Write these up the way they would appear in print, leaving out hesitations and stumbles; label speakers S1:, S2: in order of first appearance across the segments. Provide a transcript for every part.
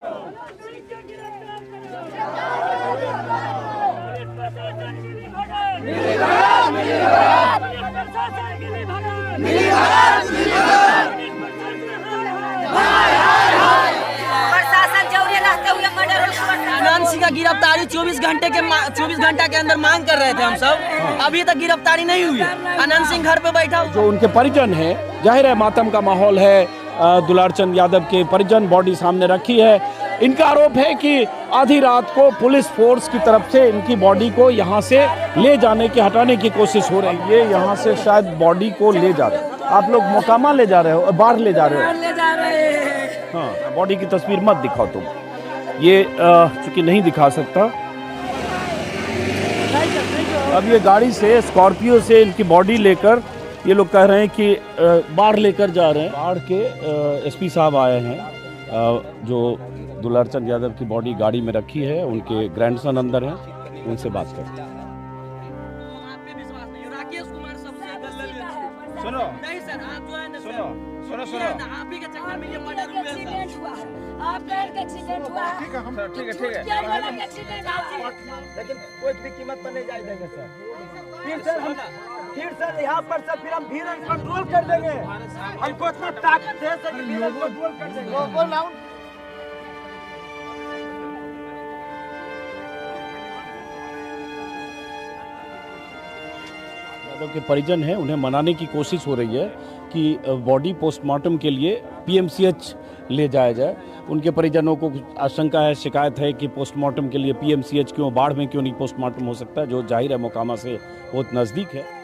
S1: आनंद सिंह का गिरफ्तारी 24 घंटा के अंदर मांग कर रहे थे हम सब। अभी तक गिरफ्तारी नहीं हुई है। आनंद सिंह घर पे बैठा हुआ।
S2: जो उनके परिजन हैं, जाहिर है मातम का माहौल है। दुलारचंद यादव के परिजन बॉडी सामने रखी है। इनका आरोप है कि आधी रात को पुलिस फोर्स की तरफ से इनकी बॉडी को यहाँ से ले जाने की, हटाने की कोशिश हो रही है। ये यहाँ से शायद बॉडी को ले जा रहे हैं। आप लोग मोकामा ले जा रहे हो, बाहर ले जा रहे हो? हाँ, बॉडी की तस्वीर मत दिखाओ तुम। ये चूंकि नहीं दिखा सकता। अब ये गाड़ी से, स्कॉर्पियो से इनकी बॉडी लेकर ये लोग कह रहे हैं कि बाढ़ लेकर जा रहे हैं। बाढ़ के एसपी साहब आए हैं। जो दुलारचंद यादव की बॉडी गाड़ी में रखी है, उनके ग्रैंडसन अंदर हैं, उनसे बात करते हैं।
S1: सुनो नहीं सर, आप जो है ना, सुनो आप ही के चक्कर में ये मर्डर हुआ है।
S3: आप पैर का एक्सीडेंट हुआ।
S1: ठीक है, लेकिन कोई भी कीमत पर नहीं जाए देंगे सर। फिर सर यहाँ पर सर फिर हम धीरज कंट्रोल कर देंगे। हमको इतना ताकत है सर कि धीरज कंट्रोल कर देंगे।
S2: यादव के परिजन हैं, उन्हें मनाने की कोशिश हो रही है कि बॉडी पोस्टमार्टम के लिए पीएमसीएच ले जाया जाए। उनके परिजनों को आशंका है, शिकायत है कि पोस्टमार्टम के लिए पीएमसीएच क्यों, बाढ़ में क्यों नहीं पोस्टमार्टम हो सकता है, जो जाहिर है मोकामा से बहुत नज़दीक है।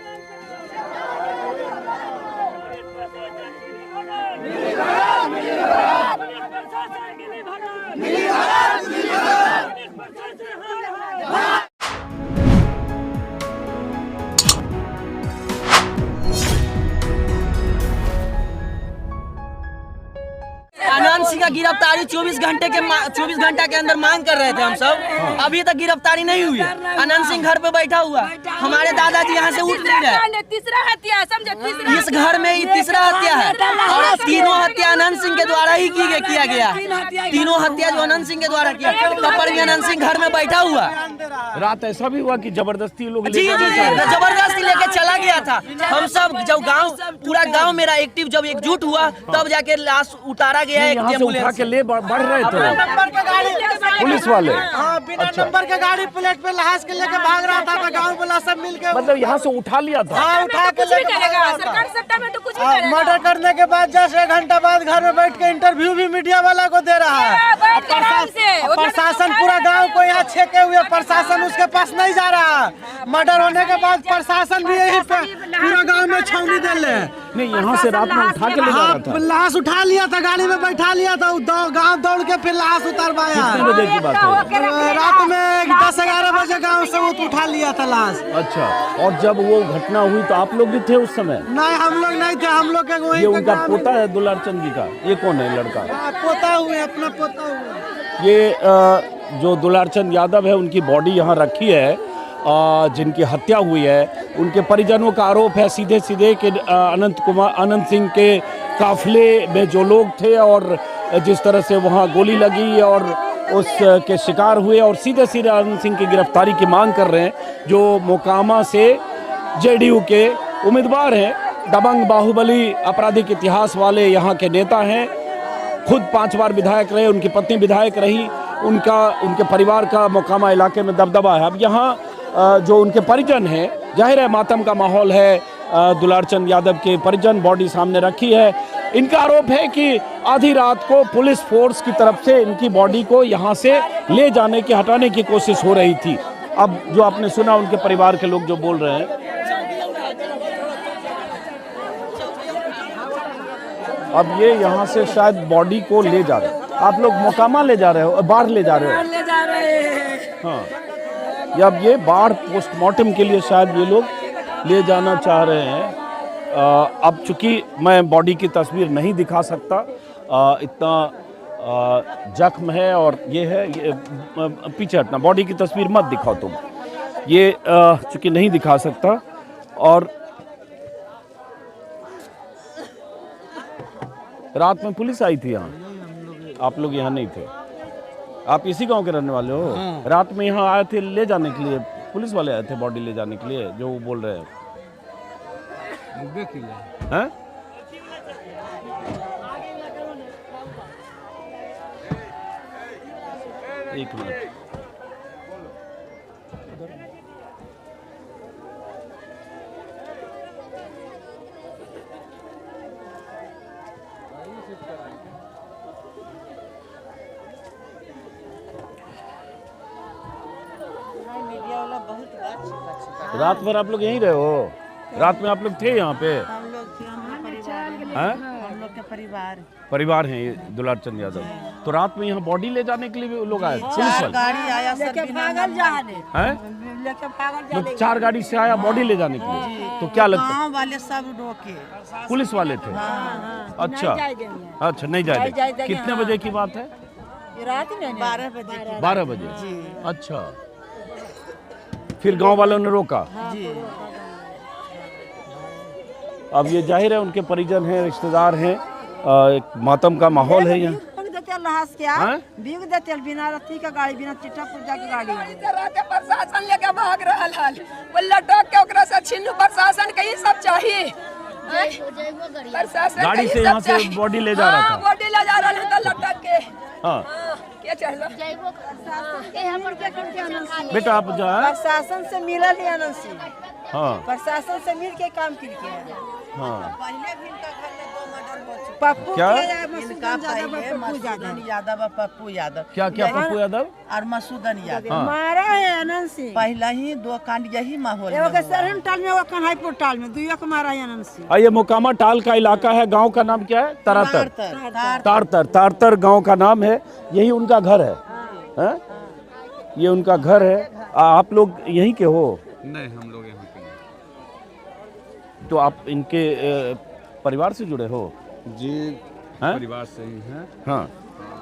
S1: आनंद सिंह का गिरफ्तारी 24 घंटा के अंदर मांग कर रहे थे हम सब। अभी तक गिरफ्तारी नहीं हुई है। आनंद सिंह घर पे बैठा हुआ। हमारे दादाजी यहाँ से उठ नहीं रहे।
S3: तीसरा हत्या समझे,
S1: इस घर में ये तीसरा हत्या है और तीनों हत्या आनंद सिंह के द्वारा ही किया गया। तीनों हत्या जो आनंद सिंह के द्वारा किया, तब पर भी आनंद सिंह घर में बैठा हुआ।
S2: रात ऐसा भी हुआ कि जबरदस्ती लोग
S1: जी जबरदस्ती लेके चला गया था। हम सब जब पूरा गाँव मेरा एक्टिव जब एकजुट हुआ, तब जाके लाश उतारा गया।
S2: यहाँ से उठा के ले बढ़ रहे थे पुलिस वाले।
S4: बिना नंबर के गाड़ी प्लेट पे लाश के लेके भाग रहा था, तो गाँव वाला सब मिलके
S2: मतलब यहाँ से उठा लिया था।
S4: हाँ, उठा के
S3: सरकार सत्ता में तो कुछ भी करेगा।
S4: मर्डर करने के बाद जस्ट 1 घंटा बाद घर में बैठ के इंटरव्यू भी मीडिया वाला को दे रहा है। प्रशासन पूरा गांव को यहाँ छेके हुए, प्रशासन उसके पास नहीं जा रहा। मर्डर होने के बाद प्रशासन भी यही पूरा गांव में छावनी दे ले।
S2: नहीं, यहाँ से रात में उठा के ले जा रहा था।
S4: लाश उठा लिया था, गाड़ी में बैठा लिया था, गांव दौड़ के फिर लाश उतारवाया।
S2: कितने बजे की बात है?
S4: रात में 10-11 बजे गांव से उठा लिया था लाश।
S2: अच्छा, और जब वो घटना हुई तो आप लोग भी थे उस समय?
S4: नहीं, हम लोग नहीं थे। हम लोग के
S2: ये उनका पोता है दुलारचंद जी का? ये कौन है लड़का?
S4: पोता हुए, अपना पोता हुए।
S2: ये जो दुलारचंद यादव है, उनकी बॉडी यहाँ रखी है, जिनकी हत्या हुई है। उनके परिजनों का आरोप है सीधे कि अनंत सिंह के काफिले में जो लोग थे और जिस तरह से वहाँ गोली लगी और उसके शिकार हुए, और सीधे अनंत सिंह की गिरफ्तारी की मांग कर रहे हैं, जो मोकामा से जेडीयू के उम्मीदवार हैं। दबंग, बाहुबली, आपराधिक इतिहास वाले यहाँ के नेता हैं। खुद 5 बार विधायक रहे, उनकी पत्नी विधायक रही। उनके परिवार का मोकामा इलाके में दबदबा है। अब यहाँ जो उनके परिजन हैं, जाहिर है मातम का माहौल है। दुलारचंद यादव के परिजन बॉडी सामने रखी है। इनका आरोप है कि आधी रात को पुलिस फोर्स की तरफ से इनकी बॉडी को यहाँ से ले जाने की, हटाने की कोशिश हो रही थी। अब जो आपने सुना उनके परिवार के लोग जो बोल रहे हैं, अब ये यहाँ से शायद बॉडी को ले जा रहे हैं। आप लोग मोकामा ले जा रहे हो, बाढ़ ले जा रहे हो? हाँ, अब ये बाढ़ पोस्टमार्टम के लिए शायद ये लोग ले जाना चाह रहे हैं। अब चूंकि मैं बॉडी की तस्वीर नहीं दिखा सकता, इतना जख्म है और ये है, ये पीछे हटना, बॉडी की तस्वीर मत दिखाओ तुम। ये चूंकि नहीं दिखा सकता। और रात में पुलिस आई थी यहाँ, आप लोग यहाँ नहीं थे। आप इसी गांव के रहने वाले हो?
S4: हाँ।
S2: रात में यहाँ आए थे ले जाने के लिए, पुलिस वाले आए थे बॉडी ले जाने के लिए, जो वो बोल रहे हैं हैं? एक मिनट, रात भर आप लोग यहीं रहे हो? रात में आप लोग थे यहाँ पे?
S5: हम लोग थे, हम लोग के
S2: परिवार हैं ये दुलार चंद यादव। तो रात में यहाँ बॉडी ले जाने के लिए भी लोग आए? पुलिस वाले
S5: गाड़ी आया सर
S3: पागल जाने
S2: हैं?
S3: लेके पागल
S2: लोग 4 गाड़ी से आया बॉडी ले जाने के लिए। तो क्या लगता है
S5: गाँव वाले सब रोके,
S2: पुलिस वाले थे? अच्छा अच्छा, नहीं जाएंगे। कितने बजे की बात है?
S3: रात में
S5: 12 बजे
S2: 12 बजे। अच्छा, फिर गांव वालों ने रोका?
S5: जी।
S2: अब ये जाहिर है उनके परिजन हैं, रिश्तेदार हैं, एक मातम का माहौल है यहाँ। हाँ?
S5: बिग देते बिना रत्ती का गाड़ी, बिना चिट्ठा पुर्जा की गाड़ी।
S3: रात प्रशासन लेके भाग रहा हाल बोला टोक के ओकरा से छीन प्रशासन के ही सब चाहिए। प्रशासन
S2: गाड़ी से यहाँ से बॉडी ले जा रहा था?
S3: बॉडी ले जा रहा था लटक के।
S2: हाँ
S3: क्या चाहिए
S2: बेटा, आप जो है
S5: प्रशासन से मिलल है आनंद सिंह,
S2: हाँ
S5: प्रशासन से मिल के काम करके है।
S2: हाँ,
S5: पहले भी इनका घर में 2 मर्डर हो चुका। पप्पू
S2: क्या?
S5: इनका पहले मसूदन यादव और पप्पू यादव।
S2: क्या क्या पप्पू यादव
S5: और मसूदन यादव
S2: हाँ।
S5: मारा है आनंद सिंह। पहला ही 2 कांड यही माहौल में हुआ। सरहन टाल में, वो कन्हाईपुर टाल में, दुइया को मारा है आनंद सिंह।
S2: ये मोकामा टाल का इलाका है। गांव का नाम क्या है? तारतर। तारतर गांव का नाम है। यही उनका घर है, हैं? ये उनका घर है। आप लोग यहीं के हो?
S6: नहीं, हम लोग यहाँ के नहीं।
S2: तो आप इनके परिवार से जुड़े हो?
S6: जी,
S2: हैं?
S6: परिवार से ही हैं।
S2: हाँ,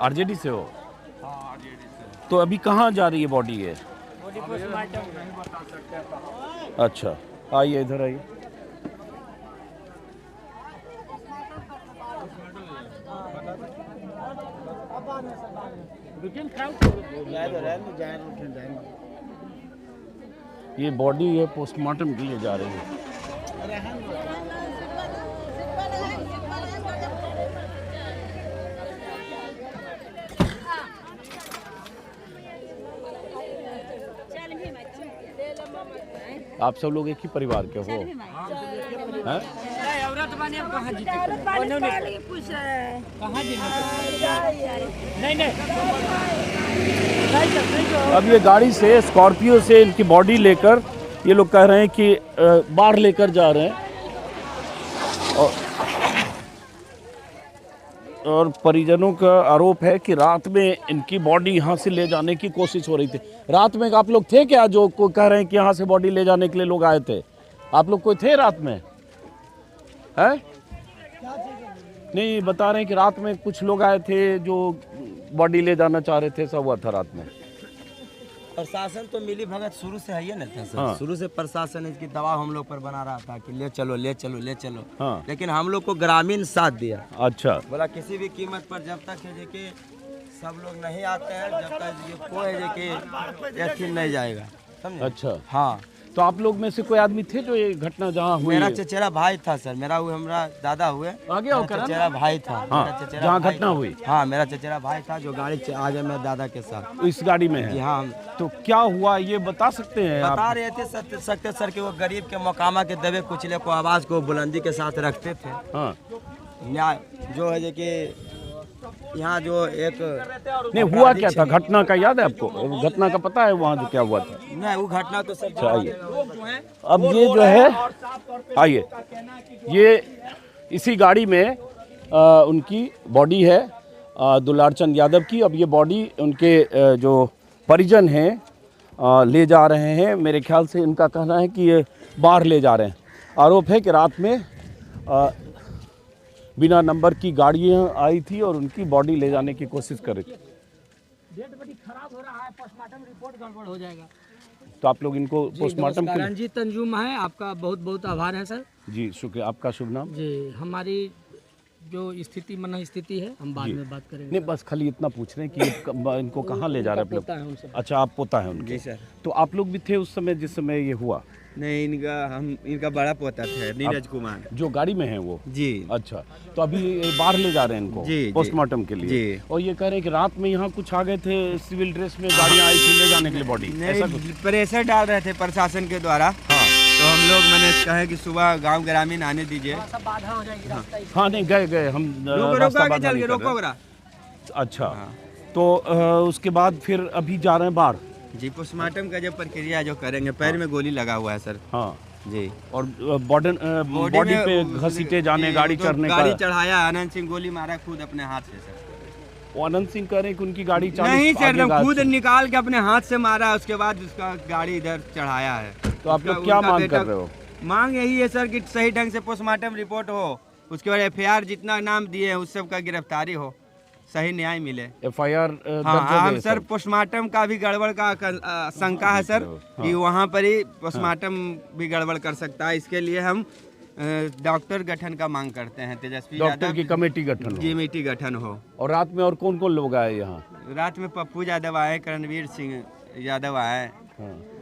S2: आरजेडी से हो? तो अभी कहाँ जा रही है बॉडी? ये अच्छा, आइए इधर आइए। ये बॉडी है पोस्टमार्टम के लिए जा रही है। आप सब लोग एक ही परिवार के हो? हैं? अब ये गाड़ी से, स्कॉर्पियो से इनकी बॉडी लेकर ये लोग कह रहे हैं कि बाहर लेकर जा रहे हैं। और परिजनों का आरोप है कि रात में इनकी बॉडी यहाँ से ले जाने की कोशिश हो रही थी। रात में आप लोग थे क्या, जो को कह रहे हैं कि यहाँ से बॉडी ले जाने के लिए लोग आए थे? आप लोग कोई थे रात में? हैं? नहीं, बता रहे हैं कि रात में कुछ लोग आए थे जो बॉडी ले जाना चाह रहे थे। सब हुआ था रात में?
S1: प्रशासन तो मिली भगत शुरू से है ना था सर।
S2: हाँ।
S1: शुरू से प्रशासन इसकी दबाव हम लोग पर बना रहा था कि ले चलो ले चलो ले चलो।
S2: हाँ।
S1: लेकिन हम लोग को ग्रामीण साथ दिया।
S2: अच्छा,
S1: बोला किसी भी कीमत पर जब तक है कि सब लोग नहीं आते हैं, जब तक ये कोई है कि यकीन नहीं जाएगा, समझे?
S2: अच्छा।
S1: हाँ,
S2: तो आप लोग में से कोई आदमी थे जो ये घटना जहाँ हुई?
S1: मेरा चचेरा भाई था सर। मेरा वो हमारा दादा हुए,
S2: आगे आओ करा।
S1: चचेरा भाई था।
S2: हाँ,
S1: मेरा चचेरा
S2: जहाँ
S1: भाई
S2: घटना
S1: था।
S2: हुई।
S1: हाँ, मेरा चचेरा भाई था जो गाड़ी आ गया मेरे दादा के साथ।
S2: इस गाड़ी में है?
S1: जी हाँ।
S2: तो क्या हुआ ये बता सकते हैं आप?
S1: बता रहे थे सकते सर कि वो गरीब के मोकामा के दबे कुचले को आवाज को बुलंदी के साथ रखते थे।
S2: हाँ,
S1: न्याय जो है कि यहाँ जो एक
S2: नहीं हुआ क्या था? घटना का याद है आपको? घटना का पता है वहाँ जो क्या हुआ था?
S1: नहीं, वो घटना तो सर
S2: आइए, अब ये जो है, आइए, ये इसी गाड़ी में उनकी बॉडी है, दुलार चंद यादव की। अब ये बॉडी उनके जो परिजन हैं ले जा रहे हैं। मेरे ख्याल से इनका कहना है कि ये बाहर ले जा रहे हैं। आरोप है कि रात में बिना नंबर की गाड़ियां आई थी और उनकी बॉडी ले जाने की कोशिश कर रही थी। डेड बॉडी खराब हो रहा है, पोस्टमार्टम रिपोर्ट गड़बड़ हो जाएगा। तो आप लोग इनको पोस्टमार्टम के लिए?
S7: रंजीत तंजुम है, आपका बहुत बहुत आभार है सर।
S2: जी शुक्रिया। आपका शुभ नाम?
S7: जी, हमारी जो स्थिति मन स्थिति है हम बाद में बात करेंगे।
S2: नहीं, बस खाली इतना पूछ रहे हैं कि इनको कहाँ ले जा रहे हैं
S7: पोता है उनसे।
S2: अच्छा, आप पोता है उनके?
S1: जी सर।
S2: तो आप लोग भी थे उस समय जिस समय ये हुआ?
S1: नहीं, इनका बड़ा पोता था नीरज कुमार,
S2: जो गाड़ी में है वो?
S1: जी।
S2: अच्छा, तो अभी बाहर ले जा रहे हैं इनको
S1: जी,
S2: पोस्टमार्टम के लिए?
S1: जी।
S2: और ये कह रहे हैं कि रात में यहाँ कुछ आ गए थे सिविल ड्रेस में, गाड़ियाँ आई थी ले जाने के लिए बॉडी, ऐसा कुछ?
S1: नहीं, प्रेशर डाल रहे थे प्रशासन के द्वारा।
S2: हाँ,
S1: तो हम लोग मैंने कहा कि सुबह गांव ग्रामीण आने दीजिए।
S2: हाँ, नहीं गए हम रास्ता बाधा नहीं कर रहे। अच्छा, तो उसके बाद फिर अभी जा रहे हैं बाहर?
S1: जी, पोस्टमार्टम का जो प्रक्रिया जो करेंगे, पैर में गोली लगा हुआ है सर।
S2: हाँ
S1: जी।
S2: और बॉडी पे घसीटे जाने, गाड़ी चढ़ने का?
S1: गाड़ी चढ़ाया, अनंत सिंह गोली मारा खुद अपने हाथ से सर।
S2: वो अनंत सिंह कह रहे हैं कि उनकी गाड़ी
S1: नहीं सर, खुद निकाल के अपने हाथ से मारा, उसके बाद उसका गाड़ी इधर चढ़ाया है।
S2: तो आप लोग क्या मांग कर रहे हो? मांग
S1: यही है सर कि सही ढंग से पोस्टमार्टम रिपोर्ट हो, उसके बाद FIR जितना नाम दिए हैं उस सब का गिरफ्तारी हो, सही न्याय मिले।
S2: FIR
S1: हाँ, हम सर पोस्टमार्टम का भी गड़बड़ का शंका है सर, कि वहाँ पर ही पोस्टमार्टम भी गड़बड़ कर सकता है। इसके लिए हम डॉक्टर गठन का मांग करते हैं, तेजस्वी
S2: डॉक्टर की कमेटी गठन हो।
S1: कमेटी गठन हो।
S2: और रात में और कौन कौन लोग आए यहाँ?
S1: रात में पप्पू यादव आए, करणवीर सिंह यादव आए,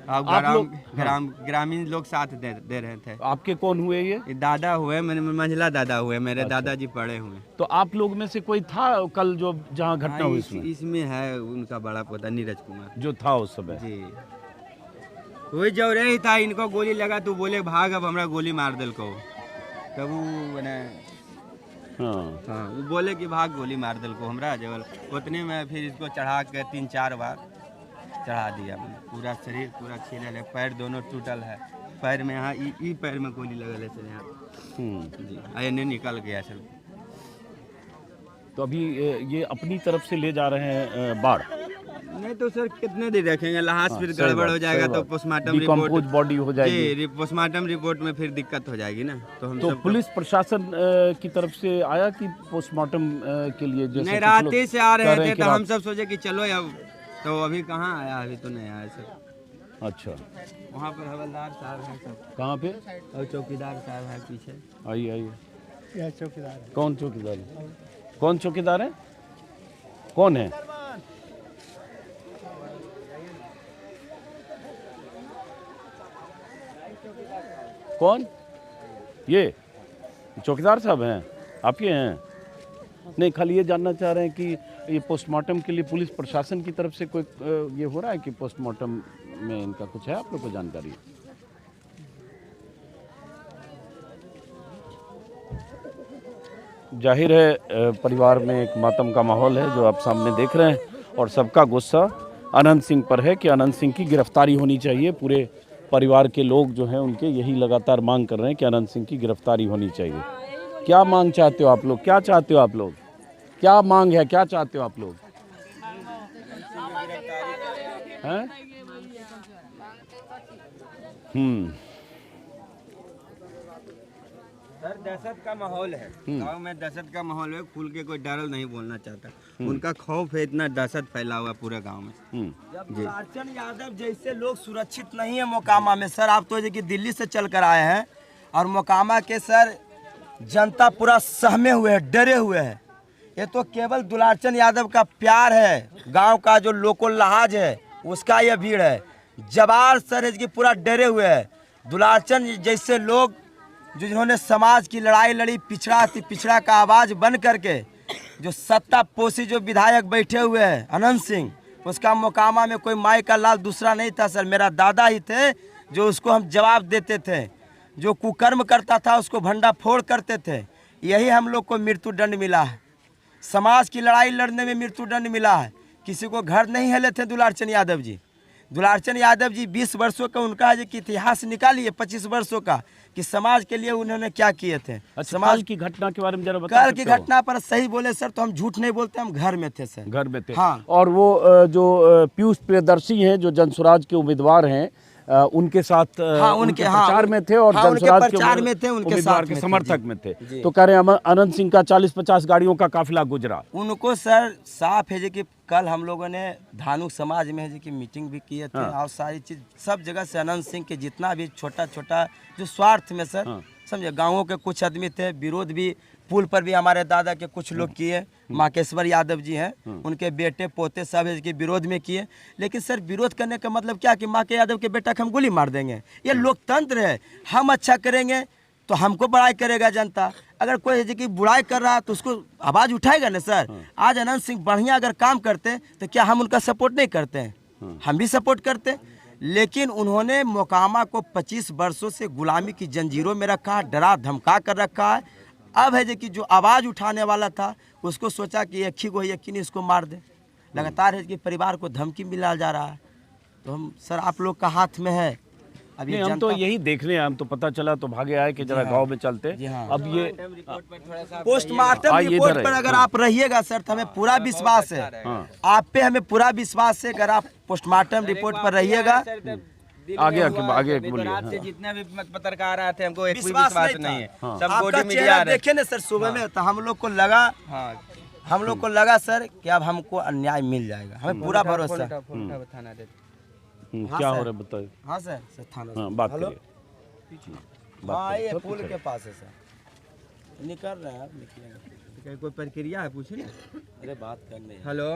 S2: आप लोग
S1: ग्रामीण लोग साथ दे रहे थे।
S2: आपके कौन हुए ये?
S1: दादा हुए, मेरे मंझला दादा हुए, मेरे दादाजी पड़े हुए।
S2: तो आप लोग में से कोई था कल जो जहाँ घटना हुई?
S1: इसमें है उनका बड़ा पोता नीरज कुमार
S2: जो था उस समय?
S1: जी। वही जो रही था, इनको गोली लगा तो बोले भाग, अब हमरा गोली मार दिल को। तब वो हाँ, वो बोले कि भाग, गोली मार दिल को हमरा जब। उतने में फिर इसको चढ़ा के 3-4 बार चढ़ा दिया। पूरा शरीर पूरा छिलल है, पैर दोनों टूटल है, पैर में यहाँ ई पैर में गोली लगल है सर यहाँ। जी, नहीं निकल गया सर।
S2: तो अभी ये अपनी तरफ से ले जा रहे हैं बाढ़?
S1: नहीं तो सर कितने दिन रखेंगे, लाश फिर गड़बड़ हो जाएगा तो पोस्टमार्टम रिपोर्ट
S2: बॉडी हो जाएगी।
S1: जी, पोस्टमार्टम रिपोर्ट में फिर दिक्कत हो जाएगी ना। तो
S2: पुलिस प्रशासन की तरफ से आया कि पोस्टमार्टम के लिए? जैसे
S1: नहीं, रात से आ रहे थे तो हम सब सोचे कि चलो अब, तो अभी कहाँ आया, अभी तो नहीं आया सर।
S2: अच्छा,
S1: वहाँ पर हवलदार साहब हैं सब।
S2: कहाँ पे?
S1: और चौकीदार साहब है पीछे।
S2: आइए। चौकीदार है। कौन चौकीदार है? कौन चौकीदार है? कौन है? कौन? ये चौकीदार साहब हैं? आप ये हैं? नहीं, खाली ये जानना चाह रहे हैं कि ये पोस्टमार्टम के लिए पुलिस प्रशासन की तरफ से कोई ये हो रहा है कि पोस्टमार्टम में इनका कुछ है? आप लोग को जानकारी? जाहिर है परिवार में एक मातम का माहौल है जो आप सामने देख रहे हैं, और सबका गुस्सा अनंत सिंह पर है कि अनंत सिंह की गिरफ्तारी होनी चाहिए। पूरे परिवार के लोग जो हैं उनके यही लगातार मांग कर रहे हैं कि अनंत सिंह की गिरफ्तारी होनी चाहिए। क्या मांग चाहते हो आप लोग? क्या चाहते हो आप लोग? क्या मांग है, क्या चाहते हो आप लोग? हैं?
S1: सर दहशत का माहौल है, गांव में दहशत का माहौल है, खुल के कोई डरल नहीं बोलना चाहता। उनका खौफ है, इतना दहशत फैला हुआ पूरे गांव में। जब दुलारचंद यादव जैसे लोग सुरक्षित नहीं है मोकामा में सर, आप तो कि दिल्ली से चल कर आए हैं और मोकामा के सर जनता पूरा सहमे हुए है, डरे हुए है। ये तो केवल दुलारचंद यादव का प्यार है, गांव का जो लोको लहाज है उसका ये भीड़ है। जवार सर है कि पूरा डरे हुए है। दुलारचंद जैसे लोग जिन्होंने समाज की लड़ाई लड़ी, पिछड़ा का आवाज़ बन करके, जो सत्ता पोषी जो विधायक बैठे हुए हैं अनंत सिंह, उसका मोकामा में कोई माई का लाल दूसरा नहीं था सर, मेरा दादा ही थे जो उसको हम जवाब देते थे। जो कुकर्म करता था उसको भंडा फोड़ करते थे। यही हम लोग को मृत्यु दंड मिला है, समाज की लड़ाई लड़ने में मृत्यु दंड मिला है। किसी को घर नहीं हिले थे दुलारचंद यादव जी। दुलारचंद यादव जी 20 वर्षों का उनका है कि इतिहास निकालिए 25 वर्षों का, कि समाज के लिए उन्होंने क्या किए थे।
S2: समाज की घटना के बारे में जरा बताइए।
S1: कल की घटना पर सही बोले सर तो हम झूठ नहीं बोलते, हम घर में थे सर।
S2: घर में थे।
S1: हाँ।
S2: और वो जो पीयूष प्रियदर्शी हैं जो जनसुराज के उम्मीदवार हैं, उनके साथ उनके प्रचार में थे और जनसुराज के प्रचार में थे, उनके साथ के समर्थक में थे। तो कह रहे हैं अनंत सिंह का 40-50 गाड़ियों का काफिला गुजरा।
S1: उनको सर साफ है कि कल हम लोगों ने धानुक समाज में है कि मीटिंग भी किए थे। और सारी चीज सब जगह से अनंत सिंह के जितना भी छोटा छोटा जो स्वार्थ में सर समझे। गाँवों के कुछ आदमी थे, विरोध भी पुल पर भी हमारे दादा के कुछ लोग किए, माकेश्वर यादव जी हैं, उनके बेटे पोते सब इसके विरोध में किए। लेकिन सर विरोध करने का मतलब क्या कि माँ के यादव के बेटा को हम गोली मार देंगे? ये लोकतंत्र है। हम अच्छा करेंगे तो हमको बड़ाई करेगा जनता, अगर कोई की बुराई कर रहा है तो उसको आवाज़ उठाएगा ना सर। आज अनंत सिंह बढ़िया अगर काम करते तो क्या हम उनका सपोर्ट नहीं करते हैं? हम भी सपोर्ट करते। लेकिन उन्होंने मोकामा को 25 वर्षों से गुलामी की जंजीरों में रखा, डरा धमका कर रखा है। अब है कि जो आवाज़ उठाने वाला था उसको सोचा कि एक ही को यकीन इसको मार दे। लगातार है कि परिवार को धमकी मिला जा रहा है। तो हम सर आप लोग का हाथ में है। अभी
S2: हम तो यही देखने हम तो पता चला तो भागे आए कि जरा गांव में चलते। अब ये
S1: पोस्टमार्टम रिपोर्ट पर अगर आप रहिएगा सर तो हमें पूरा विश्वास है, आप पे हमें पूरा विश्वास है। अगर आप पोस्टमार्टम रिपोर्ट पर रहिएगा,
S2: आगे बोलिए।
S1: जितने भी पत्रकार आए थे हमको एक भी विश्वास नहीं है। सब गोदी मीडिया देखे ना सर सुबह में, तो हम लोग को लगा सर कि अब हमको अन्याय मिल जाएगा। हमें पूरा भरोसा।
S2: क्या हो रहा है बताइए।
S1: हाँ सर थाना।
S2: हाँ बात करिए।
S1: हाँ ये पुल के पास है सर। निकल रहे हैं, निकलेंगे। कोई प्रक्रिया है पूछे ना? अरे बात करने। हेलो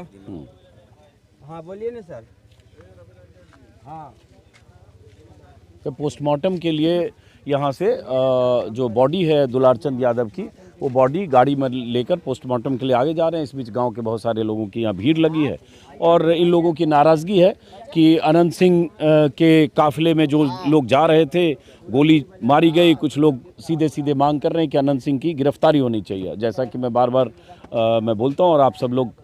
S1: हाँ बोलिए ना सर। हाँ
S2: तो पोस्टमार्टम के लिए यहाँ से जो बॉडी है दुलारचंद यादव की, वो बॉडी गाड़ी में लेकर पोस्टमार्टम के लिए आगे जा रहे हैं। इस बीच गांव के बहुत सारे लोगों की यहाँ भीड़ लगी है और इन लोगों की नाराज़गी है कि अनंत सिंह के काफिले में जो लोग जा रहे थे गोली मारी गई। कुछ लोग सीधे सीधे मांग कर रहे हैं कि अनंत सिंह की गिरफ्तारी होनी चाहिए। जैसा कि मैं बार बार मैं बोलता हूँ और आप सब लोग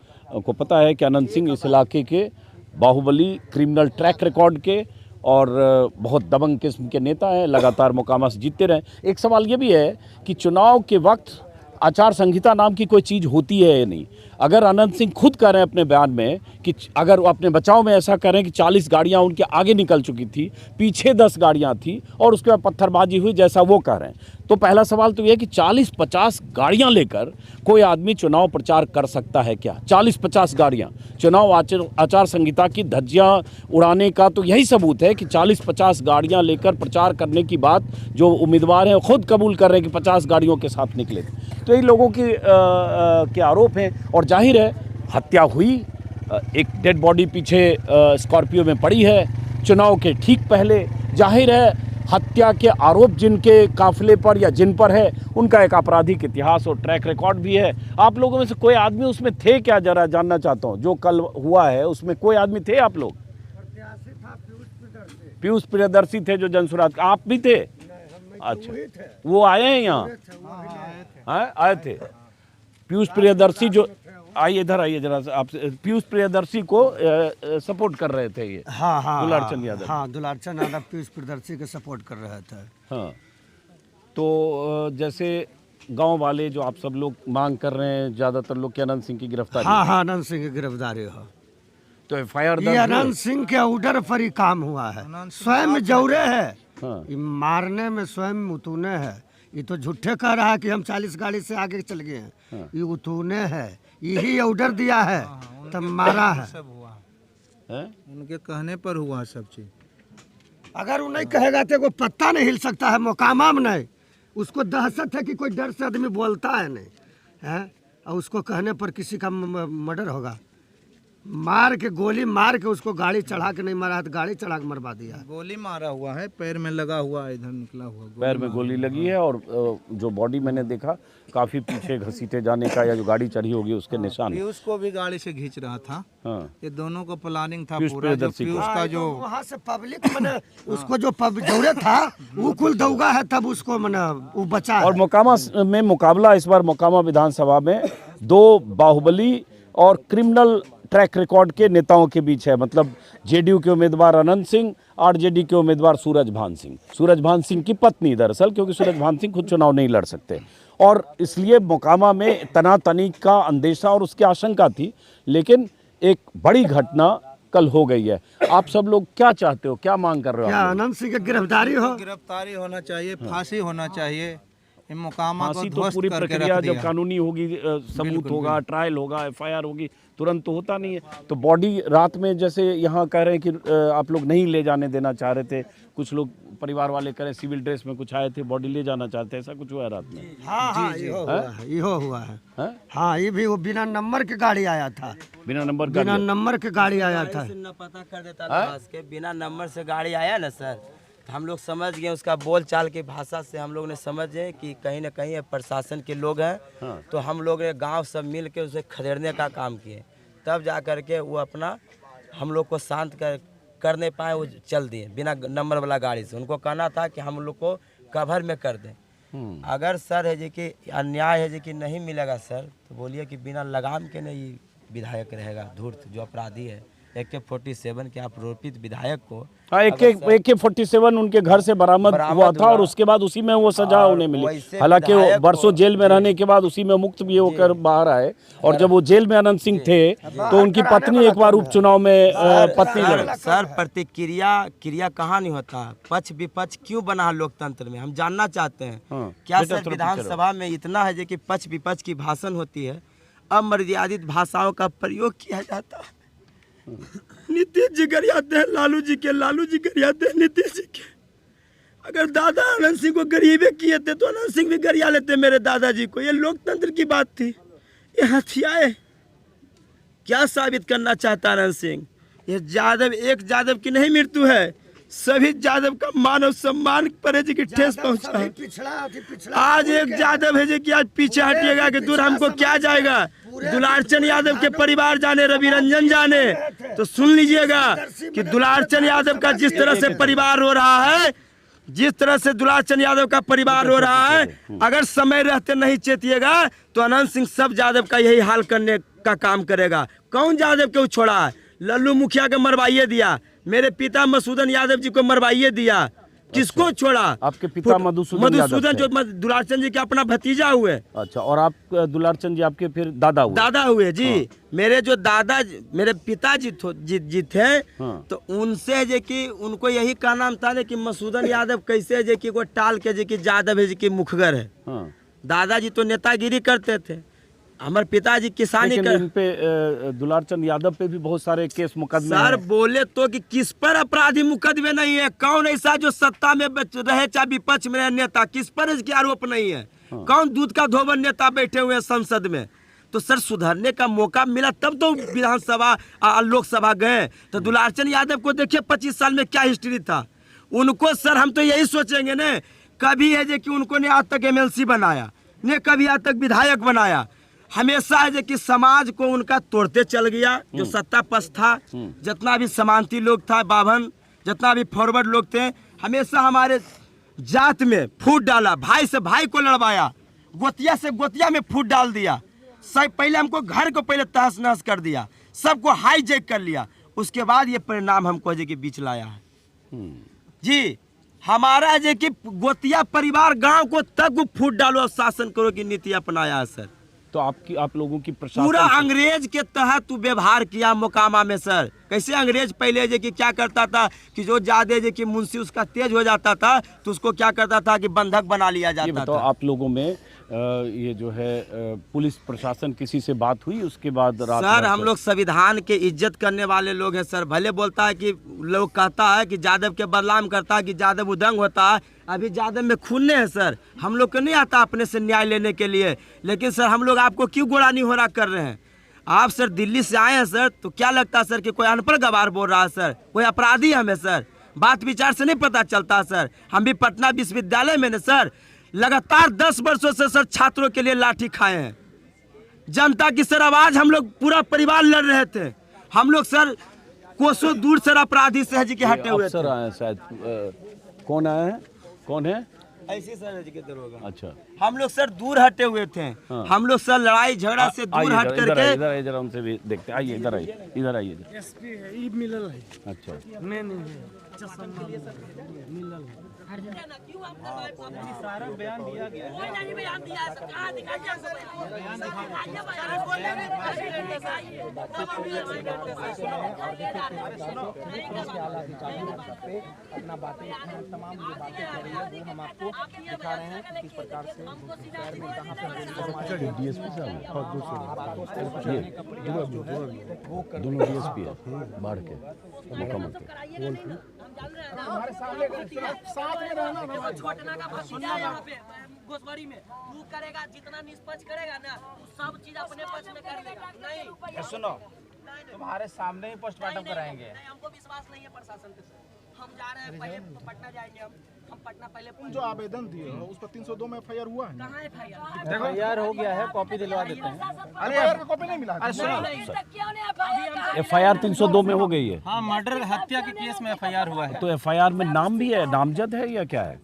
S2: को पता है कि अनंत सिंह इस इलाके के बाहुबली, क्रिमिनल ट्रैक रिकॉर्ड के और बहुत दबंग किस्म के नेता हैं, लगातार मोकामा से जीतते रहे। एक सवाल ये भी है कि चुनाव के वक्त आचार संहिता नाम की कोई चीज़ होती है या नहीं। अगर अनंत सिंह खुद कह रहे हैं अपने बयान में कि अगर वो अपने बचाव में ऐसा करें कि 40 गाड़ियां उनके आगे निकल चुकी थी, पीछे 10 गाड़ियां थी और उसके बाद पत्थरबाजी हुई जैसा वो कह रहे हैं, तो पहला सवाल तो ये है कि 40-50 गाड़ियां लेकर कोई आदमी चुनाव प्रचार कर सकता है क्या? 40-50 गाड़ियां चुनाव आचार संहिता की धज्जियां उड़ाने का तो यही सबूत है कि 40-50 गाड़ियां लेकर प्रचार करने की बात जो उम्मीदवार हैं खुद कबूल कर रहे हैं कि 50 गाड़ियों के साथ निकले। तो इन लोगों की के आरोप हैं और जाहिर है हत्या हुई। एक डेड बॉडी पीछे स्कॉर्पियो में पड़ी है चुनाव के ठीक पहले। जाहिर है हत्या के आरोप जिनके काफिले पर या जिन पर है उनका एक आपराधिक इतिहास और ट्रैक रिकॉर्ड भी है। आप लोगों में से कोई आदमी उसमें थे क्या? जरा जानना चाहता हूँ। जो कल हुआ है उसमें कोई आदमी थे आप लोग? पीयूष प्रियदर्शी थे जो जनसुराज, आप भी थे? अच्छा वो आए हैं यहाँ? आए थे पीयूष प्रियदर्शी जो आइए इधर आइए जरा आप। पीयूष प्रियदर्शी को सपोर्ट कर रहे थे ये?
S8: हाँ
S2: दुलारचंद यादव।
S8: हाँ दुलारचंद यादव पीयूष प्रियदर्शी के सपोर्ट कर रहे थे।
S2: हाँ तो जैसे गांव वाले जो आप सब लोग मांग कर रहे हैं ज़्यादातर लोग कि अनंत सिंह की गिरफ्तारी।
S8: हाँ अनंत सिंह की गिरफ्तारी हो।
S2: तो एफआईआर
S8: ये अनंत सिंह के ऑर्डर पर ही काम हुआ है। स्वयं जौरे है।
S2: हाँ।
S8: मारने में स्वयं उतूने है। ये तो झूठे कह रहा है कि हम 40 गाड़ी से आगे चल गए हैं।
S2: हाँ।
S8: ये उतूने है, यही ऑर्डर दिया है तब मारा है।
S4: सब हुआ
S2: है?
S4: उनके कहने पर हुआ सब चीज।
S8: अगर वो नहीं कहेगा तो कोई पत्ता नहीं हिल सकता है मोकामा में। नहीं उसको दहशत है कि कोई डर से आदमी बोलता है नहीं है, और उसको कहने पर किसी का मर्डर होगा। मार के गोली मार के उसको गाड़ी चढ़ा के नहीं मारा है तो गाड़ी चढ़ा के मरवा दिया।
S4: गोली मारा हुआ है, पैर में लगा हुआ है, इधर निकला हुआ
S2: पैर में गोली लगी है और जो बॉडी मैंने देखा काफी पीछे घसीटे जाने का या जो गाड़ी चढ़ी होगी उसके निशान।
S4: पीयूष को भी गाड़ी से खींच रहा था।
S2: हाँ।
S4: ये दोनों को प्लानिंग था
S2: पीयूष
S4: पूरा। जो
S2: प्रियदर्शी
S4: पीयूष का जो
S8: वहाँ से पब्लिक मैंने उसको जो जौरे था वो कुल दौगा है तब उसको मैंने वो बचा।
S2: और मोकामा में मुकाबला इस बार मोकामा विधानसभा में 2 बाहुबली और क्रिमिनल ट्रैक रिकॉर्ड के नेताओं के बीच है। मतलब जेडीयू के उम्मीदवार अनंत सिंह, आरजेडी के उम्मीदवार सूरजभान सिंह। सूरजभान सिंह की पत्नी दरअसल, क्योंकि सूरजभान सिंह खुद चुनाव नहीं लड़ सकते और इसलिए मोकामा में तनातनी का अंदेशा और उसकी आशंका थी। लेकिन एक बड़ी घटना कल हो गई है। आप सब लोग क्या चाहते हो, क्या मांग कर रहे हो?
S8: क्या अनंत सिंह की गिरफ्तारी हो?
S4: गिरफ्तारी होना चाहिए, फांसी होना चाहिए। मुकामा को
S2: फांसी तो
S4: ध्वस्त
S2: पूरी
S4: करके
S2: प्रक्रिया
S4: रख
S2: जब
S4: दिया।
S2: कानूनी होगी, सबूत होगा, ट्रायल होगा, एफआईआर होगी, तुरंत तो होता नहीं है। तो बॉडी रात में जैसे यहाँ कह रहे हैं कि आप लोग नहीं ले जाने देना चाह रहे थे, कुछ लोग परिवार वाले कह रहे सिविल ड्रेस में कुछ आए थे, बॉडी ले जाना चाहते हैं, ऐसा कुछ हुआ है रात में?
S8: हाँ हाँ इहो हुआ है, इहो हुआ है।
S2: हाँ?
S8: हाँ ये भी वो बिना नंबर के गाड़ी आया था,
S2: बिना नंबर
S8: बिना नंबर के गाड़ी आया था।
S1: न पता कर देता था के बिना नंबर से गाड़ी आया ना सर, तो हम लोग समझ गए उसका बोल चाल की भाषा से हम लोग ने समझ गए कि कहीं ना कहीं ये प्रशासन के लोग हैं।
S2: हाँ।
S1: तो हम लोग ने गांव सब मिल के उसे खदेड़ने का काम किए, तब जा कर के वो अपना हम लोग को शांत कर नहीं पाए, वो चल दिए बिना नंबर वाला गाड़ी से। उनको कहना था कि हम लोग को कवर में कर दें। अगर सर है जी कि अन्याय है जी कि नहीं मिलेगा सर, तो बोलिए कि बिना लगाम के नहीं विधायक रहेगा धूर्त जो अपराधी है। AK-47 के आरोपित विधायक को
S2: हाँ, AK-47 उनके घर से बरामद हुआ था और उसके बाद उसी में वो सजा उन्हें मिली। हालांकि वो बरसों जेल में रहने के बाद उसी में मुक्त भी होकर बाहर आए। और जब वो जेल में अनंत सिंह थे तो उनकी पत्नी एक बार उपचुनाव में पत्नी लड़ी।
S1: सर प्रतिक्रिया कहाँ नहीं होता, पक्ष विपक्ष क्यों बना है लोकतंत्र में, हम जानना चाहते हैं। क्या सर विधानसभा में इतना है कि पक्ष विपक्ष की भाषण होती है, अमर्यादित भाषाओं का प्रयोग किया जाता है। नीतीश जी गरियाते हैं लालू जी के, लालू जी गरियाते हैं नीतीश जी के। अगर दादा अनंत सिंह को गरीबे किए थे तो अनंत सिंह भी गरिया लेते मेरे दादाजी को। ये लोकतंत्र की बात थी, ये हथियाए। क्या साबित करना चाहता अनंत सिंह? ये जादव, एक जादव की नहीं मृत्यु है, सभी जादव का मानव सम्मान पर है जी की ठेस पहुंचा है। आज एक जादव है जी कि आज पीछे हटिएगा कि दूर हमको क्या जाएगा। दुलारचंद यादव के परिवार जाने, रवि रंजन जाने, तो सुन लीजिएगा कि दुलारचंद यादव का जिस तरह से परिवार रो रहा है, जिस तरह से दुलारचंद यादव का परिवार रो रहा है, अगर समय रहते नहीं चेतिएगा तो अनंत सिंह सब यादव का यही हाल करने का काम करेगा। कौन यादव क्यों छोड़ा है? लल्लू मुखिया को मरवाइए दिया, मेरे पिता मधुसूदन यादव जी को मरवाइए दिया, किसको छोड़ा?
S2: आपके पिता मधुसूदन
S1: जो दुलारचंद जी के अपना भतीजा हुए।
S2: अच्छा, और आप दुलारचंद जी आपके फिर दादा हुए
S1: जी। हाँ। मेरे जो दादा, मेरे पिताजी जी थे। हाँ। तो उनसे जे कि उनको यही कहना था कि मधुसूदन यादव कैसे जे कि को टाल के जे कि यादव है जे कि मुखगर है। हाँ। दादाजी तो नेतागिरी करते थे, हमारे पिताजी किसानी कर।
S2: इन पे दुलारचंद यादव पे भी बहुत सारे केस मुकदमे
S1: सर बोले तो कि किस पर अपराधी मुकदमे नहीं है? कौन ऐसा जो सत्ता में रहे चाहे विपक्ष में रहे नेता, किस पर इसके आरोप नहीं है? हाँ। कौन दूध का धोबन नेता बैठे हुए हैं संसद में? तो सर सुधरने का मौका मिला तब तो विधानसभा लोकसभा गए। तो दुलारचंद यादव को देखिए 25 साल में क्या हिस्ट्री था। उनको सर हम तो यही सोचेंगे न, कभी है कि उनको ने आज तक MLC बनाया, ने कभी आज तक विधायक बनाया। हमेशा है कि समाज को उनका तोड़ते चल गया। जो सत्ता पक्ष था, जितना भी समांती लोग था, बाभन, जितना भी फॉरवर्ड लोग थे, हमेशा हमारे जात में फूट डाला, भाई से भाई को लड़वाया, गोतिया से गोतिया में फूट डाल दिया। सब पहले हमको घर को पहले तहस नहस कर दिया, सबको हाईजैक कर लिया, उसके बाद ये परिणाम हमको जे कि बीच लाया है। जी हमारा जे कि गोतिया परिवार गांव को तक फूट डालो और शासन करो की नीति अपनाया है सर।
S2: तो आप लोगों की प्रशासन
S1: पूरा अंग्रेज के तहत तू व्यवहार किया मोकामा में सर। कैसे अंग्रेज पहले जे कि क्या करता था कि जो ज्यादा जे कि मुंशी उसका तेज हो जाता था तो उसको क्या करता था कि बंधक बना लिया जाता था।
S2: आप लोगों में ये जो है पुलिस प्रशासन किसी से बात हुई उसके बाद?
S1: सर हम लोग संविधान के इज्जत करने वाले लोग हैं सर। भले बोलता है कि लोग कहता है कि यादव के बदनाम करता है कि यादव उदंग होता है, अभी यादव में खून है सर। हम लोग को नहीं आता अपने से न्याय लेने के लिए, लेकिन सर हम लोग आपको क्यों गोड़ानी हो रहा कर रहे हैं? आप सर दिल्ली से आए हैं सर, तो क्या लगता है सर कि कोई अनपढ़ गवार बोल रहा है सर, कोई अपराधी हमें सर? बात विचार से नहीं पता चलता सर। हम भी पटना विश्वविद्यालय में न सर लगातार 10 वर्षों से सर छात्रों के लिए लाठी खाए हैं। जनता की सर आवाज हम लोग पूरा परिवार लड़ रहे थे। हम लोग सर कोसों दूर सर अपराधी से जी के हटे हुए थे।
S2: आए शायद कौन आए हैं? कौन है?
S1: ऐसे सर जी के दरोगा।
S2: अच्छा, हम
S1: लोग सर दूर हटे हुए थे। हाँ। हम लोग सर लड़ाई झगड़ा से दूर हट करके
S2: इधर जरा उनसे भी देखते हैं। आइए इधर आइए, इधर आइए।
S7: एसपी है, ई मिलल है।
S2: अच्छा,
S7: नहीं मिलल है।
S4: सारा बयान दिया गया है। अपना बातें तमाम जो बातें कर रही है वो हम आपको दिखा रहे हैं किस प्रकार से शहर में कहाँ पर
S2: दोनों डीएसपी है बाढ़ के मुकम्मल
S4: हमारे सामने साथ में रहना
S9: छोटना का भतीजा यहाँ पे घोसवाड़ी में तू करेगा जितना निष्पक्ष करेगा ना सब चीज अपने पक्ष में कर लेगा। नहीं
S4: सुनो तुम्हारे सामने ही पोस्टमार्टम कराएंगे।
S9: नहीं, हमको विश्वास नहीं है प्रशासन पे। हम जा रहे हैं पहले पटना जाएंगे हम पटना पहले
S7: जो आवेदन दिए उस पर 302 में FIR हुआ है।
S9: कहाँ FIR
S4: देखो यार हो गया है, कॉपी दिलवा देते हैं।
S7: अरे कॉपी नहीं मिला।
S4: अरे सुनो
S2: FIR 302 में हो गई है।
S4: हाँ, मर्डर हत्या के केस में FIR हुआ है।
S2: तो FIR में नाम भी है, नामजद है या क्या है?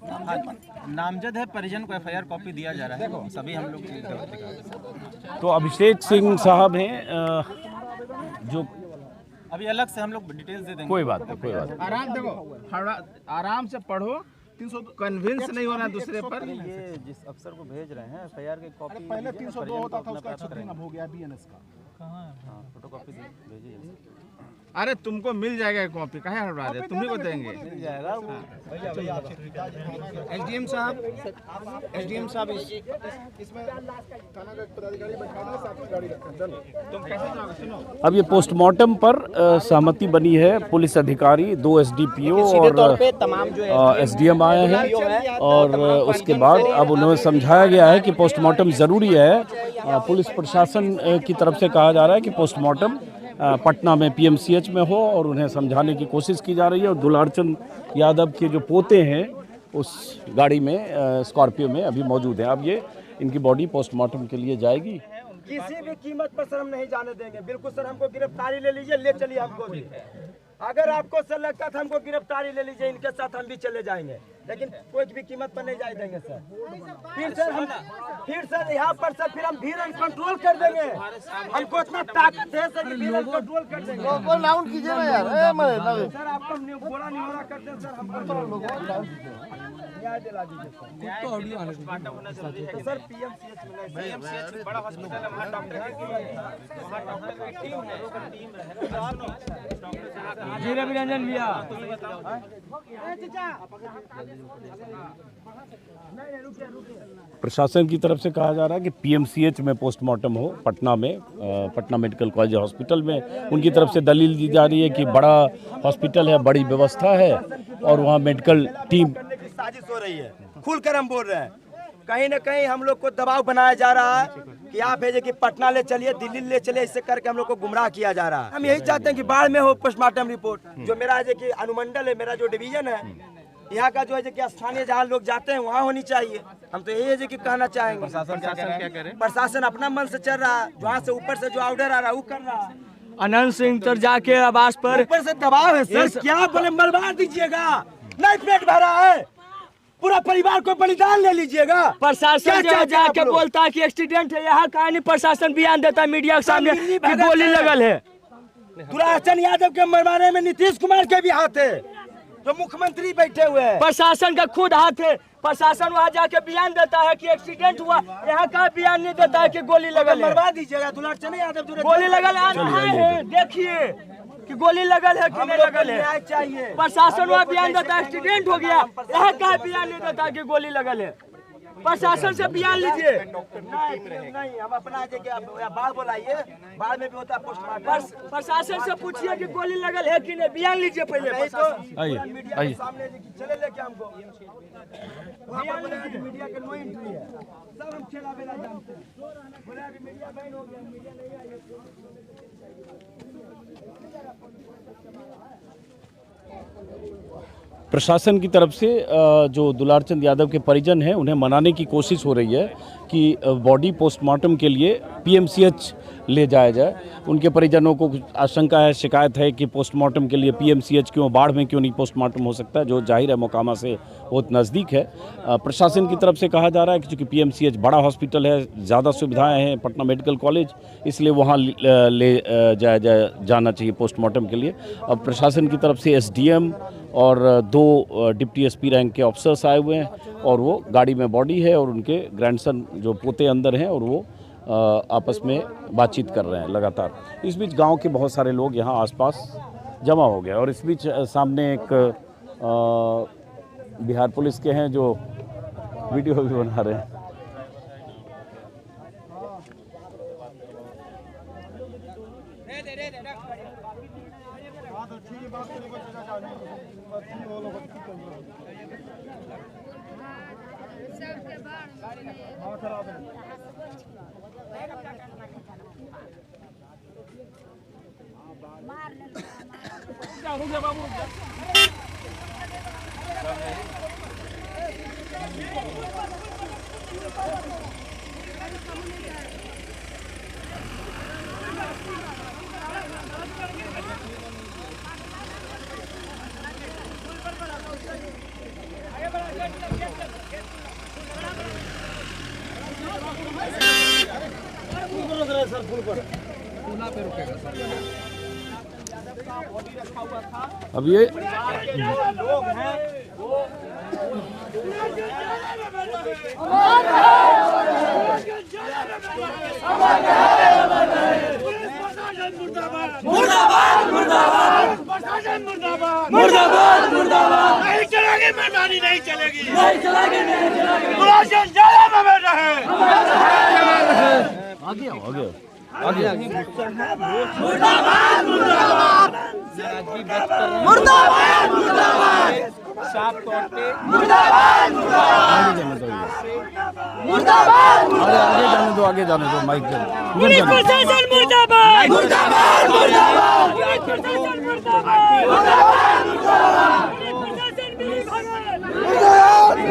S4: नामजद है, परिजन को FIR कॉपी दिया जा रहा है। सभी हम लोग
S2: तो अभिषेक सिंह साहब हैं जो
S4: अभी अलग से हम लोग डिटेल्स दे देंगे।
S2: कोई बात नहीं, कोई बात नहीं।
S7: आराम देखो, आराम से पढ़ो। 302 कन्विंस नहीं होना दूसरे पर।
S4: ये जिस अफसर को भेज रहे हैं FIR की कॉपी
S7: पहले 302 होता था, उसका 103 अब हो गया BNS का।
S4: हाँ, फोटोकॉपी भेजिए।
S7: अरे तुमको मिल जाएगा कॉपी, कहे हड़बड़ा दे, तुम्ही को देंगे।
S4: मिल जाएगा। SDM साहब इसमें थाना का पदाधिकारी बैठाना है, साथ में गाड़ी रखना। चलो तुम कैसे जाओगे? सुनो,
S2: अब ये पोस्टमार्टम पर सहमति बनी है। पुलिस अधिकारी, 2 SDPO और SDM आए हैं और उसके बाद अब उन्हें समझाया गया है कि पोस्टमार्टम ज़रूरी है। पुलिस प्रशासन की तरफ से कहा जा रहा है कि पोस्टमार्टम पटना में PMCH में हो और उन्हें समझाने की कोशिश की जा रही है। और दुलारचंद यादव के जो पोते हैं उस गाड़ी में, स्कॉर्पियो में अभी मौजूद हैं। अब ये इनकी बॉडी पोस्टमार्टम के लिए जाएगी।
S1: किसी भी कीमत पर सर हम नहीं जाने देंगे। बिल्कुल सर, हमको गिरफ्तारी ले लीजिए, ले चलिए हमको भी। अगर आपको सर लगता था हमको गिरफ्तारी ले लीजिए, इनके साथ हम भी चले जाएंगे, लेकिन कोई भी कीमत पर नहीं जाए देंगे सर। फिर सर यहाँ पर सर फिर हम भीड़ कंट्रोल कर देंगे। हमको इतना ताकत है सर कि भीड़ कंट्रोल कर देंगे।
S4: लाउंड कीजिए ना यार।
S1: सर आपको बोला निहोरा करते हैं सर, हमको न्याय दिला दीजिए तो सर। PMCH में बड़ा हॉस्पिटल है, वहाँ डॉक्टर की टीम है। जी रविरंजन भैया,
S2: प्रशासन की तरफ से कहा जा रहा है कि PMCH में पोस्टमार्टम हो, पटना में, पटना मेडिकल कॉलेज हॉस्पिटल में। उनकी तरफ से दलील दी जा रही है कि बड़ा हॉस्पिटल है, बड़ी व्यवस्था है और वहाँ मेडिकल टीम
S1: करने की साजिश हो रही है। खुलकर हम बोल रहे हैं, कहीं न कहीं हम लोग को दबाव बनाया जा रहा है कि आप भेजे कि पटना ले चलिए, दिल्ली ले चलिए, इससे करके हम लोग को गुमराह किया जा रहा है। हम यही चाहते हैं कि बाढ़ में हो पोस्टमार्टम रिपोर्ट। जो मेरा है कि अनुमंडल है, मेरा जो डिवीजन है यहाँ का, जो है कि स्थानीय जहाँ लोग जाते हैं वहाँ होनी चाहिए। हम तो यही है कि कहना चाहेंगे।
S4: प्रशासन क्या करे?
S1: प्रशासन अपना मन से चल रहा है, जहाँ से ऊपर से जो ऑर्डर आ रहा है वो कर रहा है।
S10: अनंत सिंह तर जाके आवास पर
S1: ऊपर से दबाव है सर, क्या बोले मरवा दीजिएगा, नहीं पेट भरा है, पूरा परिवार को बलिदान ले लीजिएगा।
S10: प्रशासन जाके बोलता है कि एक्सीडेंट है, यहाँ कहानी प्रशासन बयान देता है मीडिया के सामने कि गोली लगल है।
S1: दुलारचंद यादव के मरवाने में नीतीश कुमार के भी हाथ है, जो मुख्यमंत्री बैठे हुए हैं।
S10: प्रशासन का खुद हाथ है। प्रशासन वहाँ जाके बयान देता है कि एक्सीडेंट हुआ, यहाँ का बयान नहीं देता है कि गोली लगल है।
S1: मरवा दीजिएगा दुलारचंद यादव,
S10: गोली लगल है, देखिए कि गोली लगल है कि नहीं लगल है।
S1: चाहिए
S10: प्रशासन वहाँ बयान देता है एक्सीडेंट हो गया, यहाँ का बयान नहीं देता कि गोली लगल है। प्रशासन से बयान लीजिए।
S1: नहीं, हम अपना बाढ़ बोलाइए, बाढ़ में भी होता है पोस्टमार्टम।
S10: प्रशासन से पूछिए कि गोली लगल है कि नहीं, बयान लीजिए पहले।
S1: मीडिया के सामने चले लेके हमको मीडिया के नो एंट्री है, सब हम खेला बेला जानते हैं। बोला कि मीडिया बैन हो गया, मीडिया नहीं आई।
S2: प्रशासन की तरफ से जो दुलारचंद यादव के परिजन हैं उन्हें मनाने की कोशिश हो रही है कि बॉडी पोस्टमार्टम के लिए PMCH ले जाया जाए। उनके परिजनों को आशंका है, शिकायत है कि पोस्टमार्टम के लिए PMCH क्यों, बाढ़ में क्यों नहीं पोस्टमार्टम हो सकता है, जो जाहिर है मोकामा से बहुत नज़दीक है। प्रशासन की तरफ से कहा जा रहा है कि चूँकि PMCH बड़ा हॉस्पिटल है, ज़्यादा सुविधाएं हैं, पटना मेडिकल कॉलेज, इसलिए वहाँ ले जाना चाहिए पोस्टमार्टम के लिए। अब प्रशासन की तरफ से SDM और 2 डिप्टी SP रैंक के ऑफिसर्स आए हुए हैं और वो गाड़ी में बॉडी है और उनके ग्रैंडसन जो पोते अंदर हैं और वो आपस में बातचीत कर रहे हैं लगातार। इस बीच गांव के बहुत सारे लोग यहाँ आसपास जमा हो गया। और इस बीच सामने एक बिहार पुलिस के हैं जो वीडियो भी बना रहे हैं। अब ये
S10: नहीं चलेगी मेहरबानी, नहीं चलेगी, नहीं चलेगी, नहीं चलेगी। प्रशासन ज्यादा में बैठा है।
S2: आगे
S10: मुर्दाबाद, मुर्दाबाद, मुर्दाबाद, मुर्दाबाद, साफ तौर पे मुर्दाबाद, मुर्दाबाद, मुर्दाबाद,
S2: आगे जाने दो माइक पे।
S10: पुलिस प्रशासन मुर्दाबाद, मुर्दाबाद, मुर्दाबाद, प्रशासन मुर्दाबाद।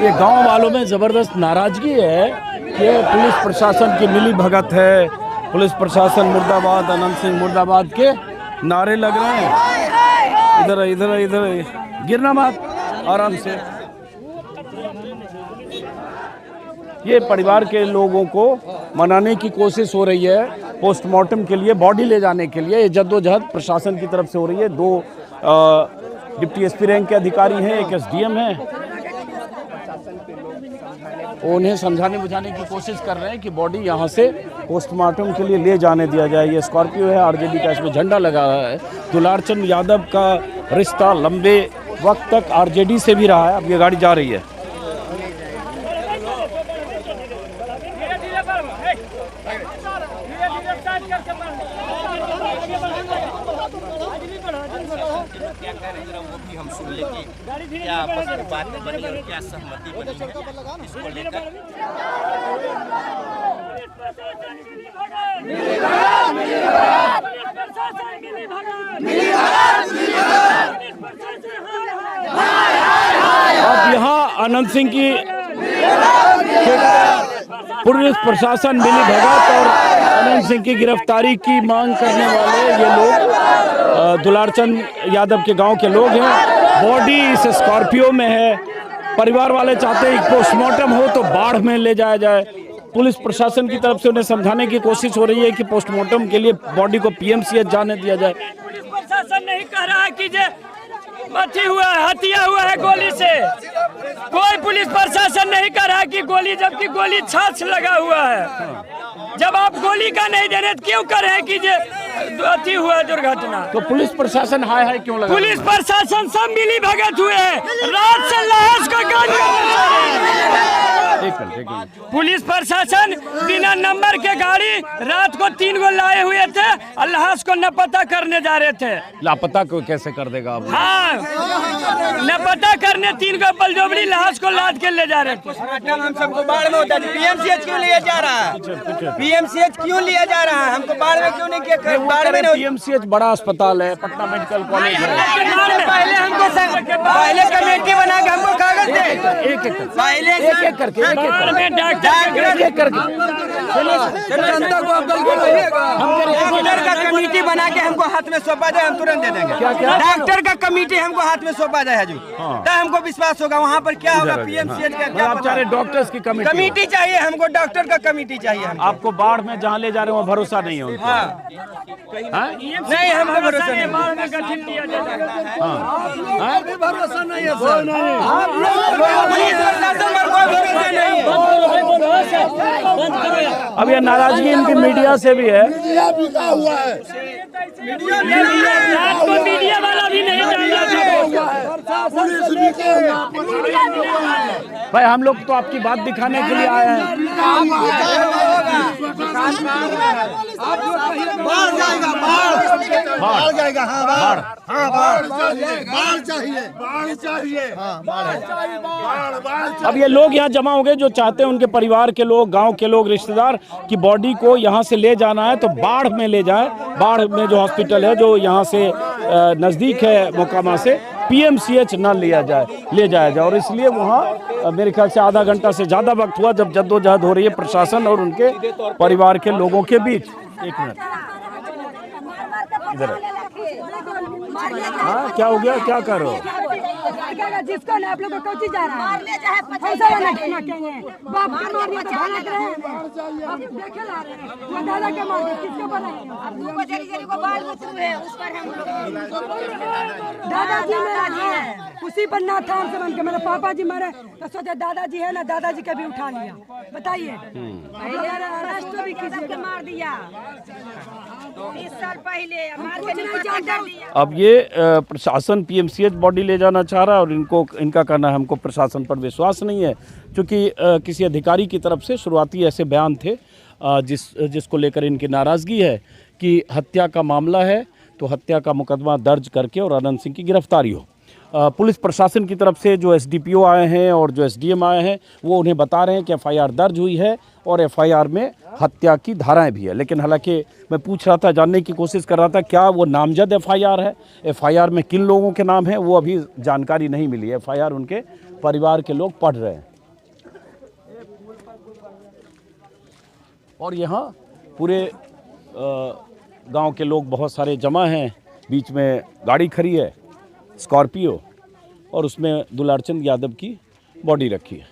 S2: ये गांव वालों में जबरदस्त नाराजगी है कि पुलिस प्रशासन की मिली भगत है। पुलिस प्रशासन मुर्दाबाद, अनंत सिंह मुर्दाबाद के नारे लग रहे हैं। इधर इधर इधर गिरना मत, आराम से। ये परिवार के लोगों को मनाने की कोशिश हो रही है पोस्टमार्टम के लिए, बॉडी ले जाने के लिए। ये जद्दोजहद प्रशासन की तरफ से हो रही है। 2 डिप्टी एसपी रैंक के अधिकारी हैं, एक एसडीएम है। उन्हें समझाने बुझाने की कोशिश कर रहे हैं कि बॉडी यहाँ से पोस्टमार्टम के लिए ले जाने दिया जाए। ये स्कॉर्पियो है, आरजेडी का इसमें झंडा लगा है। दुलारचंद यादव का रिश्ता लंबे वक्त तक आरजेडी से भी रहा है। अब ये गाड़ी जा रही है।
S9: हम सुन ले कि क्या आपस में बात बनी और क्या सहमति बनी है इसको लेकर।
S2: अब यहाँ अनंत सिंह की पुलिस प्रशासन मिली भगत और अनंत सिंह की गिरफ्तारी की मांग करने वाले ये लोग दुलारचंद यादव के गांव के लोग हैं। बॉडी इस स्कॉर्पियो में है। परिवार वाले चाहते हैं पोस्टमार्टम हो तो बाढ़ में ले जाया जाए। पुलिस प्रशासन की तरफ से उन्हें समझाने की कोशिश हो रही है कि पोस्टमार्टम के लिए बॉडी को पीएमसीएच जाने दिया जाए।
S10: पुलिस प्रशासन नहीं कह रहा है कि जे मची हुआ है, हत्या हुआ है गोली से। कोई पुलिस प्रशासन नहीं कर रहा है कि गोली, जबकि गोली छाछ लगा हुआ है। जब आप गोली का नहीं दे रहे तो क्यों कर रहे हैं कि जे अति हुआ दुर्घटना?
S2: तो पुलिस प्रशासन हाय हाय क्यों लगा?
S10: पुलिस प्रशासन सब मिली भगत हुए हैं। रात से लाश को पुलिस प्रशासन बिना नंबर के गाड़ी रात को 3 गो लाए हुए थे और लाश को नपता करने जा रहे थे।
S2: लापता को कैसे कर देगा आप?
S10: हाँ, नपता करने 3 गो बलजोबड़ी लाश को लाद के ले जा रहे थे।
S1: हम सबको बाढ़ में होता है। पीएमसीएच क्यों लिया जा रहा है? पीएमसीएच क्यों लिया जा रहा है? हमको बाढ़ में क्यों नहीं किया? बाढ़ में
S2: पीएमसीएच बड़ा अस्पताल है, पटना मेडिकल कॉलेज है।
S1: पहले हमको पहले कमेटी बना के हमको कागज दे।
S2: एक
S1: पहले
S2: एक करके
S1: जनता को डॉक्टर का कमेटी बना के हमको हाथ में सौंपा जाए, हम तुरंत दे देंगे। डॉक्टर का कमेटी हमको हाथ में सौंपा जाए हजू, तो हमको विश्वास होगा। वहाँ पर क्या होगा? पीएमसीएच का क्या?
S2: आप चाह रहे डॉक्टर्स की
S1: कमेटी चाहिए हमको, डॉक्टर का कमेटी चाहिए हमको।
S2: आपको बाढ़ में जहाँ ले जा रहे हो भरोसा नहीं है उनको?
S1: नहीं, हमको भरोसा नहीं।
S8: भरोसा नहीं है
S2: अब ये नाराजगी इनकी मीडिया से भी है।
S10: मीडिया वाला
S2: भाई हम लोग तो आपकी बात दिखाने के लिए आए हैं। अब ये लोग यहाँ जमा हो गए जो चाहते हैं उनके परिवार के लोग, गांव के लोग, रिश्तेदार की बॉडी को यहाँ से ले जाना है तो बाढ़ में ले जाए। बाढ़ में जो हॉस्पिटल है जो यहाँ से नज़दीक है मोकामा से, PMCH न ले जाया जाए। और इसलिए वहाँ मेरे ख्याल से आधा घंटा से ज़्यादा वक्त हुआ जब जद्दोजहद हो रही है प्रशासन और उनके परिवार के लोगों के बीच। एक मिनट, इधर हाँ, क्या हो गया, क्या कर रहे हो?
S3: जिसको आप लोग को जा रहा है बाप के मारने तो भाग रहे हैं। अब देखे ला रहे हैं वो दादा के मार किसको बनाएंगे? अब दो जरी जरी को बाल बच्चे है उस पर हम लोग दादाजी मेरा है उसी पर ना थाम से बन के मेरे पापा जी मरे तो सोचे दादाजी है ना, दादाजी का भी उठा लिया। बताइए अरेस्ट भी किसी के मार दिया 20 साल पहले मार के नहीं जानता।
S2: अब ये प्रशासन PMCH बॉडी ले जाना चाह रहा है और इनका कहना है हमको प्रशासन पर विश्वास नहीं है, क्योंकि किसी अधिकारी की तरफ से शुरुआती ऐसे बयान थे जिसको लेकर इनकी नाराज़गी है कि हत्या का मामला है तो हत्या का मुकदमा दर्ज करके और अनंत सिंह की गिरफ्तारी हो। पुलिस प्रशासन की तरफ से जो SDPO आए हैं और जो SDM आए हैं वो उन्हें बता रहे हैं कि FIR दर्ज हुई है और FIR में हत्या की धाराएं भी है। लेकिन हालांकि मैं पूछ रहा था, जानने की कोशिश कर रहा था क्या वो नामजद FIR है, FIR में किन लोगों के नाम हैं, वो अभी जानकारी नहीं मिली है। FIR उनके परिवार के लोग पढ़ रहे हैं। और यहाँ पूरे गांव के लोग बहुत सारे जमा हैं। बीच में गाड़ी खड़ी है स्कॉर्पियो और उसमें दुलारचंद यादव की बॉडी रखी है।